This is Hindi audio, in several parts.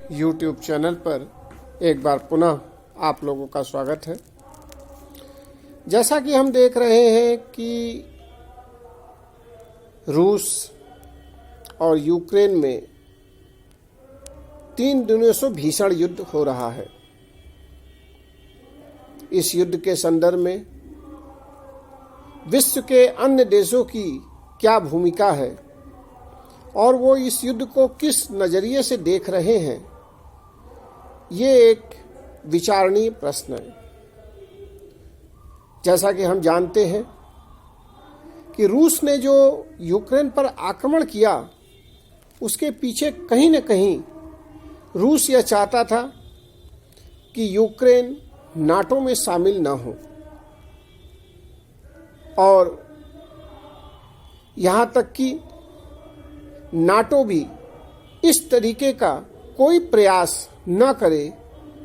YouTube चैनल पर एक बार पुनः आप लोगों का स्वागत है। जैसा कि हम देख रहे हैं कि रूस और यूक्रेन में 3 दिनों से भीषण युद्ध हो रहा है। इस युद्ध के संदर्भ में विश्व के अन्य देशों की क्या भूमिका है और वो इस युद्ध को किस नज़रिए से देख रहे हैं, ये एक विचारणीय प्रश्न है। जैसा कि हम जानते हैं कि रूस ने जो यूक्रेन पर आक्रमण किया, उसके पीछे कहीं न कहीं रूस यह चाहता था कि यूक्रेन नाटो में शामिल न हो और यहाँ तक कि नाटो भी इस तरीके का कोई प्रयास न करे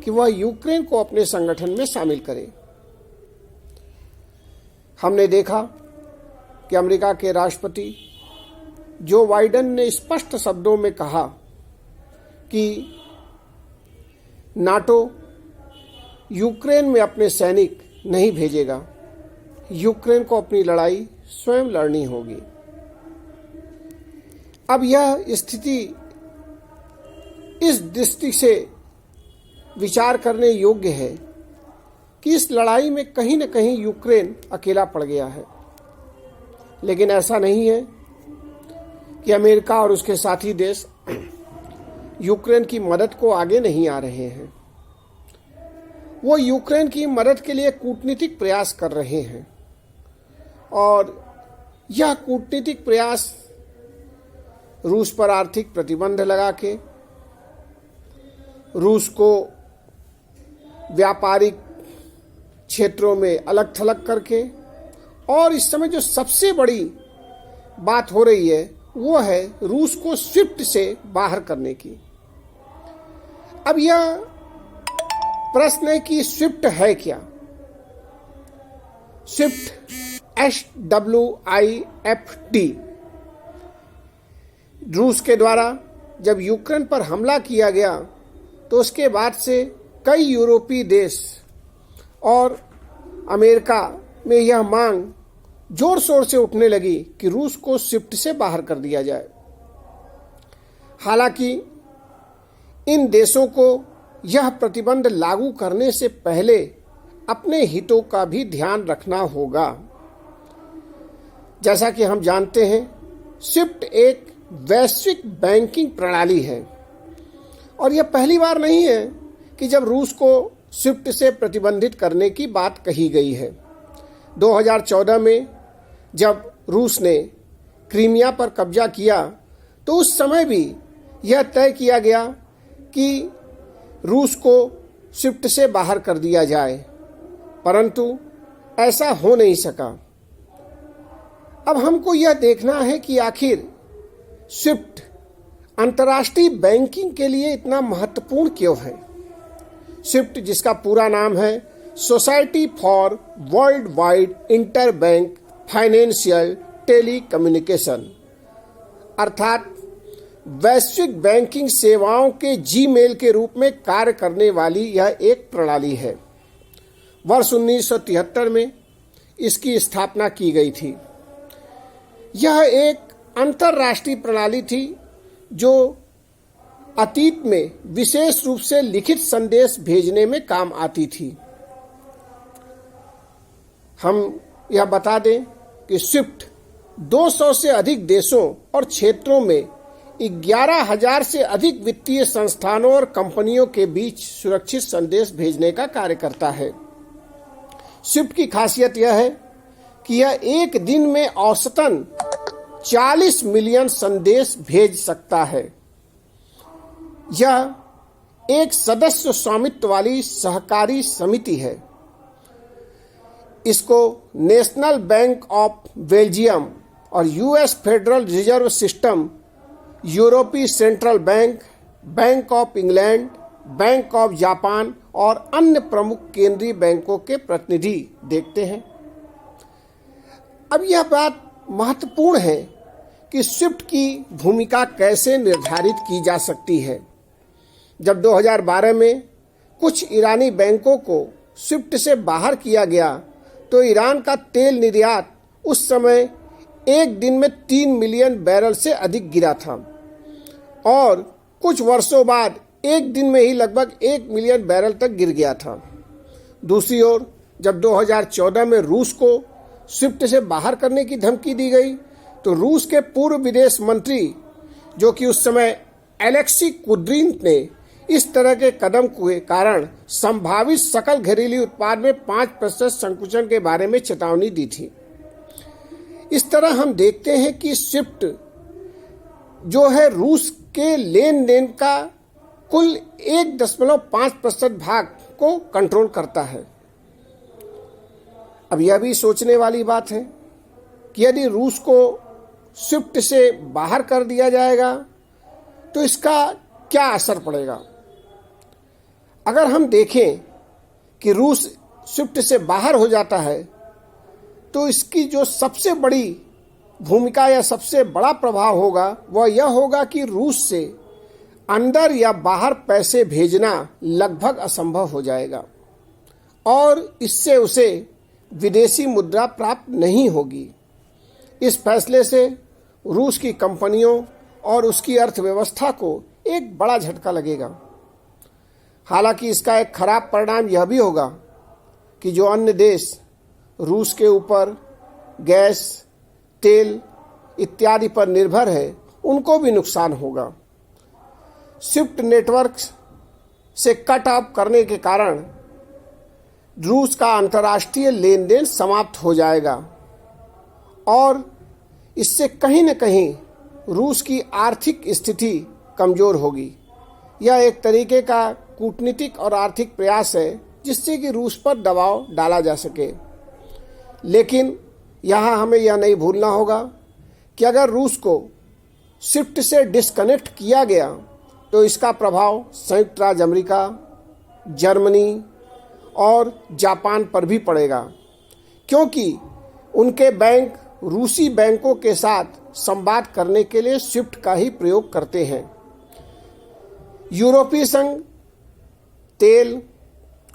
कि वह यूक्रेन को अपने संगठन में शामिल करे। हमने देखा कि अमेरिका के राष्ट्रपति जो बाइडेन ने स्पष्ट शब्दों में कहा कि नाटो यूक्रेन में अपने सैनिक नहीं भेजेगा, यूक्रेन को अपनी लड़ाई स्वयं लड़नी होगी। अब यह स्थिति इस दृष्टि से विचार करने योग्य है कि इस लड़ाई में कहीं न कहीं यूक्रेन अकेला पड़ गया है। लेकिन ऐसा नहीं है कि अमेरिका और उसके साथी देश यूक्रेन की मदद को आगे नहीं आ रहे हैं। वो यूक्रेन की मदद के लिए कूटनीतिक प्रयास कर रहे हैं और यह कूटनीतिक प्रयास रूस पर आर्थिक प्रतिबंध लगा के, रूस को व्यापारिक क्षेत्रों में अलग थलग करके, और इस समय जो सबसे बड़ी बात हो रही है वो है रूस को स्विफ्ट से बाहर करने की। अब यह प्रश्न है कि स्विफ्ट है क्या? स्विफ्ट SWIFT रूस के द्वारा जब यूक्रेन पर हमला किया गया तो उसके बाद से कई यूरोपीय देश और अमेरिका में यह मांग जोर शोर से उठने लगी कि रूस को स्विफ्ट से बाहर कर दिया जाए। हालांकि इन देशों को यह प्रतिबंध लागू करने से पहले अपने हितों का भी ध्यान रखना होगा। जैसा कि हम जानते हैं, स्विफ्ट एक वैश्विक बैंकिंग प्रणाली है और यह पहली बार नहीं है कि जब रूस को स्विफ्ट से प्रतिबंधित करने की बात कही गई है। 2014 में जब रूस ने क्रीमिया पर कब्जा किया तो उस समय भी यह तय किया गया कि रूस को स्विफ्ट से बाहर कर दिया जाए, परंतु ऐसा हो नहीं सका। अब हमको यह देखना है कि आखिर स्विफ्ट अंतर्राष्ट्रीय बैंकिंग के लिए इतना महत्वपूर्ण क्यों है। स्विफ्ट, जिसका पूरा नाम है society for world wide inter bank financial telecommunication, अर्थात वैश्विक बैंकिंग सेवाओं के जीमेल के रूप में कार्य करने वाली यह एक प्रणाली है। वर्ष 1973 में इसकी स्थापना की गई थी। यह एक अंतर्राष्ट्रीय प्रणाली थी जो अतीत में विशेष रूप से लिखित संदेश भेजने में काम आती थी। हम यह बता दें कि स्विफ्ट 200 से अधिक देशों और क्षेत्रों में 11,000 से अधिक वित्तीय संस्थानों और कंपनियों के बीच सुरक्षित संदेश भेजने का कार्य करता है। स्विफ्ट की खासियत यह है कि यह एक दिन में औसतन 40 मिलियन संदेश भेज सकता है। यह एक सदस्य स्वामित्व वाली सहकारी समिति है। इसको नेशनल बैंक ऑफ बेल्जियम और यूएस फेडरल रिजर्व सिस्टम, यूरोपीय central bank, bank of England, bank of Japan और अन्य प्रमुख केंद्रीय बैंकों के प्रतिनिधि देखते हैं। अब यह बात महत्वपूर्ण है कि स्विफ्ट की भूमिका कैसे निर्धारित की जा सकती है। जब 2012 में कुछ ईरानी बैंकों को स्विफ्ट से बाहर किया गया तो ईरान का तेल निर्यात उस समय एक दिन में 3 मिलियन बैरल से अधिक गिरा था और कुछ वर्षों बाद एक दिन में ही लगभग 1 मिलियन बैरल तक गिर गया था। दूसरी ओर जब 2014 में रूस को स्विफ्ट से बाहर करने की धमकी दी गई तो रूस के पूर्व विदेश मंत्री जो कि उस समय एलेक्सी कुद्रिन ने इस तरह के कदम के कारण संभावित सकल घरेलू उत्पाद में 5% संकुचन के बारे में चेतावनी दी थी। इस तरह हम देखते हैं कि स्विफ्ट जो है रूस के लेन देन का कुल 1.5% भाग को कंट्रोल करता है। अब यह भी सोचने वाली बात है कि यदि रूस को स्विफ्ट से बाहर कर दिया जाएगा तो इसका क्या असर पड़ेगा। अगर हम देखें कि रूस स्विफ्ट से बाहर हो जाता है तो इसकी जो सबसे बड़ी भूमिका या सबसे बड़ा प्रभाव होगा वह यह होगा कि रूस से अंदर या बाहर पैसे भेजना लगभग असंभव हो जाएगा और इससे उसे विदेशी मुद्रा प्राप्त नहीं होगी। इस फैसले से रूस की कंपनियों और उसकी अर्थव्यवस्था को एक बड़ा झटका लगेगा। हालांकि इसका एक खराब परिणाम यह भी होगा कि जो अन्य देश रूस के ऊपर गैस, तेल इत्यादि पर निर्भर है उनको भी नुकसान होगा। स्विफ्ट नेटवर्क से कट ऑफ करने के कारण रूस का अंतर्राष्ट्रीय लेन देन समाप्त हो जाएगा और इससे कहीं न कहीं रूस की आर्थिक स्थिति कमजोर होगी। यह एक तरीके का कूटनीतिक और आर्थिक प्रयास है जिससे कि रूस पर दबाव डाला जा सके। लेकिन यहाँ हमें यह नहीं भूलना होगा कि अगर रूस को स्विफ्ट से डिस्कनेक्ट किया गया तो इसका प्रभाव संयुक्त राज्य अमेरिका, जर्मनी और जापान पर भी पड़ेगा, क्योंकि उनके बैंक रूसी बैंकों के साथ संवाद करने के लिए स्विफ्ट का ही प्रयोग करते हैं। यूरोपीय संघ तेल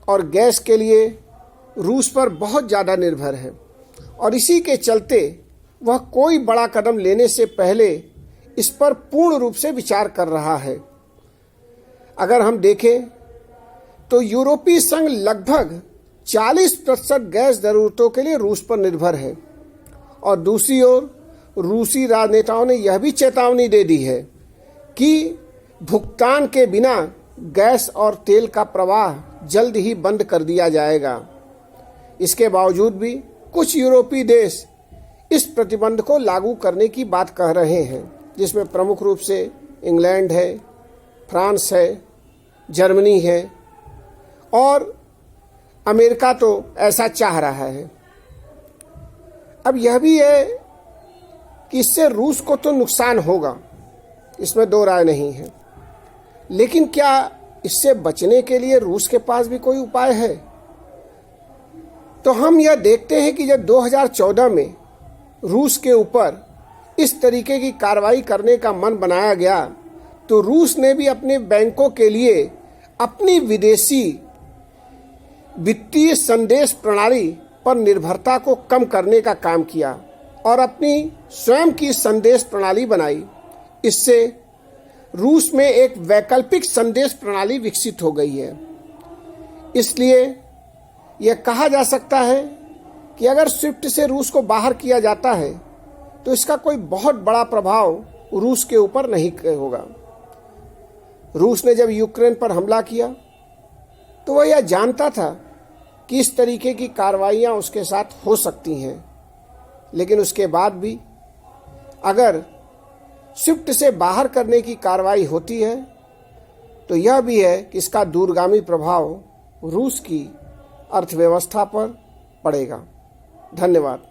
और गैस के लिए रूस पर बहुत ज़्यादा निर्भर है और इसी के चलते वह कोई बड़ा कदम लेने से पहले इस पर पूर्ण रूप से विचार कर रहा है। अगर हम देखें तो यूरोपीय संघ लगभग 40% गैस ज़रूरतों के लिए रूस पर निर्भर है और दूसरी ओर रूसी राजनेताओं ने यह भी चेतावनी दे दी है कि भुगतान के बिना गैस और तेल का प्रवाह जल्द ही बंद कर दिया जाएगा। इसके बावजूद भी कुछ यूरोपीय देश इस प्रतिबंध को लागू करने की बात कह रहे हैं, जिसमें प्रमुख रूप से इंग्लैंड है, फ्रांस है, जर्मनी है और अमेरिका तो ऐसा चाह रहा है। अब यह भी है कि इससे रूस को तो नुकसान होगा, इसमें दो राय नहीं है, लेकिन क्या इससे बचने के लिए रूस के पास भी कोई उपाय है? तो हम यह देखते हैं कि जब 2014 में रूस के ऊपर इस तरीके की कार्रवाई करने का मन बनाया गया तो रूस ने भी अपने बैंकों के लिए अपनी विदेशी वित्तीय संदेश प्रणाली पर निर्भरता को कम करने का काम किया और अपनी स्वयं की संदेश प्रणाली बनाई। इससे रूस में एक वैकल्पिक संदेश प्रणाली विकसित हो गई है। इसलिए यह कहा जा सकता है कि अगर स्विफ्ट से रूस को बाहर किया जाता है तो इसका कोई बहुत बड़ा प्रभाव रूस के ऊपर नहीं होगा। रूस ने जब यूक्रेन पर हमला किया तो वह यह जानता था कि इस तरीके की कार्रवाइयाँ उसके साथ हो सकती हैं, लेकिन उसके बाद भी अगर स्विफ्ट से बाहर करने की कार्रवाई होती है तो यह भी है कि इसका दूरगामी प्रभाव रूस की अर्थव्यवस्था पर पड़ेगा। धन्यवाद।